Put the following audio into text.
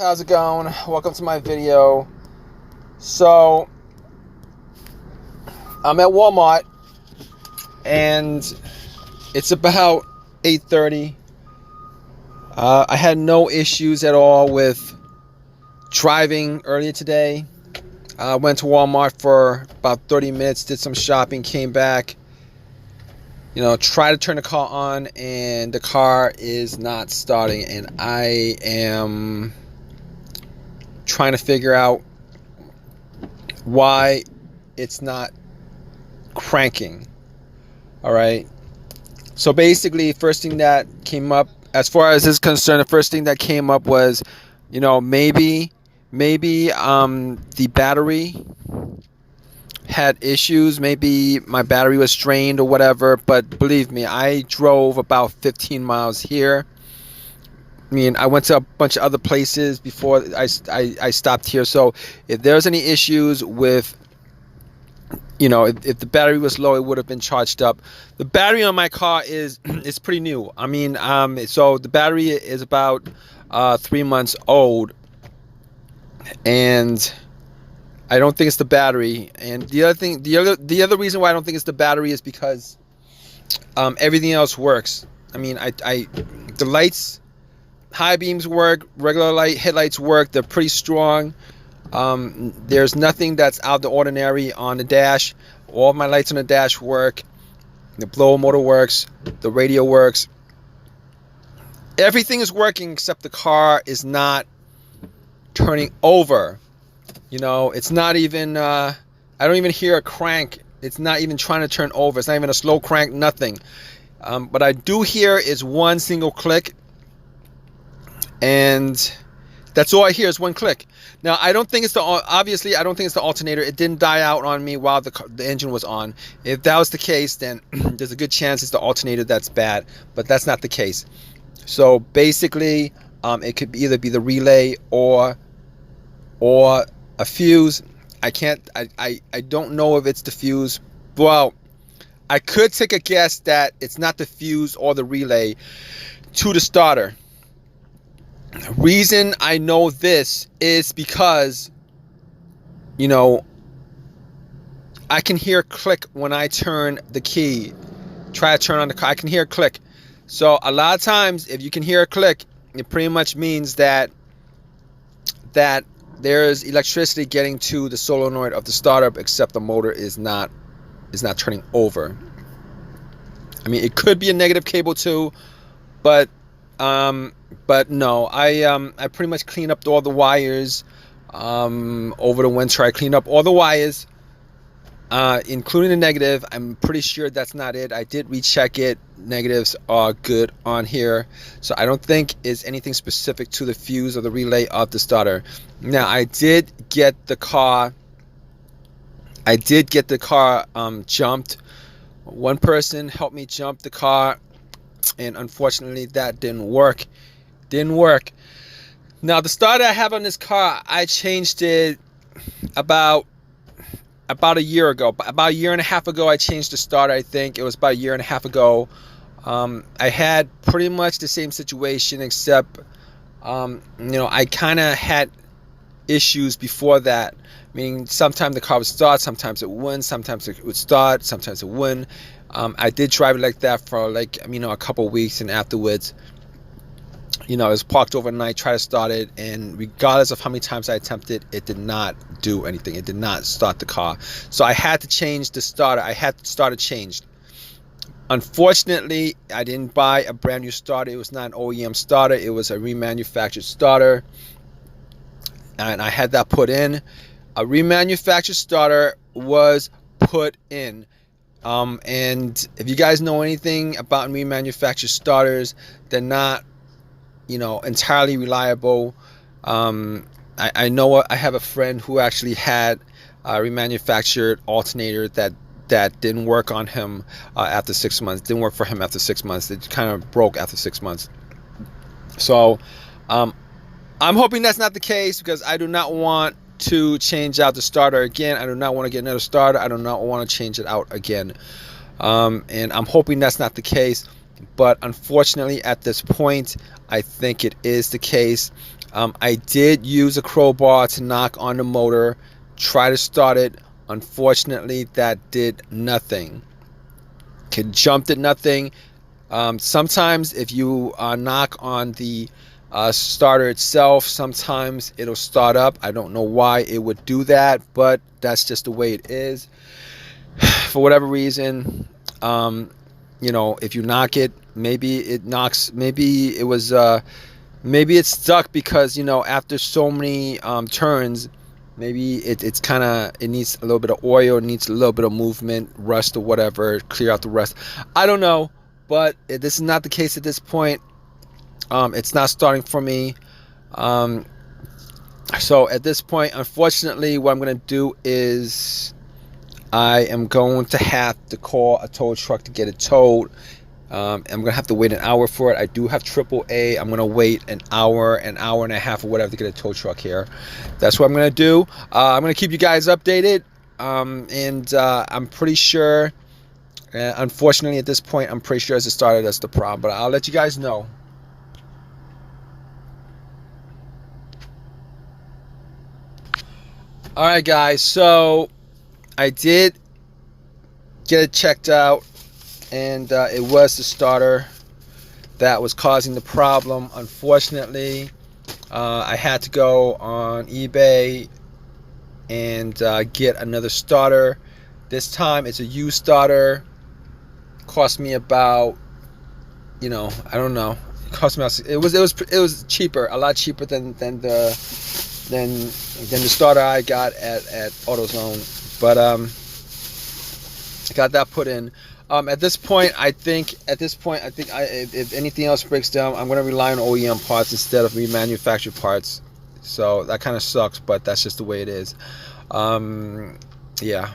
how's it going? Welcome to my video. So I'm at Walmart and it's about 8:30. I had no issues at all with driving earlier today. I went to Walmart for about 30 minutes, did some shopping, came back, tried to turn the car on, and the car is not starting, and I am trying to figure out why it's not cranking. All right. So basically, first thing that came up, as far as this is concerned, the first thing that came up was, maybe the battery had issues. Maybe my battery was drained or whatever. But believe me, I drove about 15 miles here. I went to a bunch of other places before I stopped here. So if there's any issues with, if the battery was low, it would have been charged up. The battery on my car is pretty new. So the battery is about 3 months old, and I don't think it's the battery. And the other reason why I don't think it's the battery is because everything else works. The lights. High beams work, regular headlights work, they're pretty strong. There's nothing that's out of the ordinary on the dash. All of my lights on the dash work. The blower motor works, the radio works. Everything is working except the car is not turning over. It's not even, I don't even hear a crank. It's not even trying to turn over. It's not even a slow crank, nothing. But I do hear is one single click. And that's all I hear is one click. Now, I don't think it's the alternator. It didn't die out on me while the engine was on. If that was the case, then there's a good chance it's the alternator that's bad. But that's not the case. So basically, it could either be the relay or a fuse. I don't know if it's the fuse. Well, I could take a guess that it's not the fuse or the relay to the starter. Reason I know this is because, I can hear a click when I turn the key. Try to turn on the car. I can hear a click. So a lot of times, if you can hear a click, it pretty much means that there's electricity getting to the solenoid of the starter, except the motor is not turning over. It could be a negative cable too, but no, I pretty much cleaned up all the wires over the winter. I cleaned up all the wires, including the negative. I'm pretty sure that's not it. I did recheck it. Negatives are good on here, so I don't think it's anything specific to the fuse or the relay of the starter. Now, I did get the car jumped. One person helped me jump the car, and unfortunately that didn't work. Now, the starter I have on this car, I changed it about a year ago. About a year and a half ago, I changed the starter. I think it was about a year and a half ago. I had pretty much the same situation, except I kind of had issues before that. Meaning, sometimes the car would start, sometimes it wouldn't, sometimes it would start, sometimes it wouldn't. I did drive it like that for a couple of weeks, and afterwards, it was parked overnight, tried to start it, and regardless of how many times I attempted, it did not do anything. It did not start the car. So I had to change the starter. I had the starter changed. Unfortunately, I didn't buy a brand new starter. It was not an OEM starter. It was a remanufactured starter, and I had that put in. A remanufactured starter was put in. And if you guys know anything about remanufactured starters, they're not, entirely reliable. I know I have a friend who actually had a remanufactured alternator that didn't work on him after 6 months. Didn't work for him after 6 months. It kind of broke after 6 months. So I'm hoping that's not the case, because I do not want to change out the starter again. I do not want to get another starter. I do not want to change it out again. And I'm hoping that's not the case. But unfortunately, at this point, I think it is the case. I did use a crowbar to knock on the motor, try to start it. Unfortunately, that did nothing. It jumped at nothing. Sometimes if you knock on the starter itself, sometimes it'll start up. I don't know why it would do that, but that's just the way it is. For whatever reason, if you knock it, maybe it knocks, maybe it was maybe it's stuck because after so many turns, maybe it's kind of, it needs a little bit of oil, it needs a little bit of movement, rust or whatever, clear out the rust. I don't know, but this is not the case at this point. It's not starting for me. So at this point, unfortunately, what I'm going to do is I am going to have to call a tow truck to get it towed. I'm going to have to wait an hour for it. I do have AAA. I'm going to wait an hour and a half or whatever to get a tow truck here. That's what I'm going to do. I'm going to keep you guys updated. And I'm pretty sure, unfortunately at this point, I'm pretty sure as it started, that's the problem. But I'll let you guys know. Alright guys, so I did get it checked out, and it was the starter that was causing the problem. Unfortunately, I had to go on eBay and get another starter. This time it's a used starter. Cost me about, I don't know. It cost me, it was cheaper, a lot cheaper than the starter I got at AutoZone. But I got that put in. At this point, I think if anything else breaks down, I'm going to rely on OEM parts instead of remanufactured parts. So that kind of sucks, but that's just the way it is. Yeah.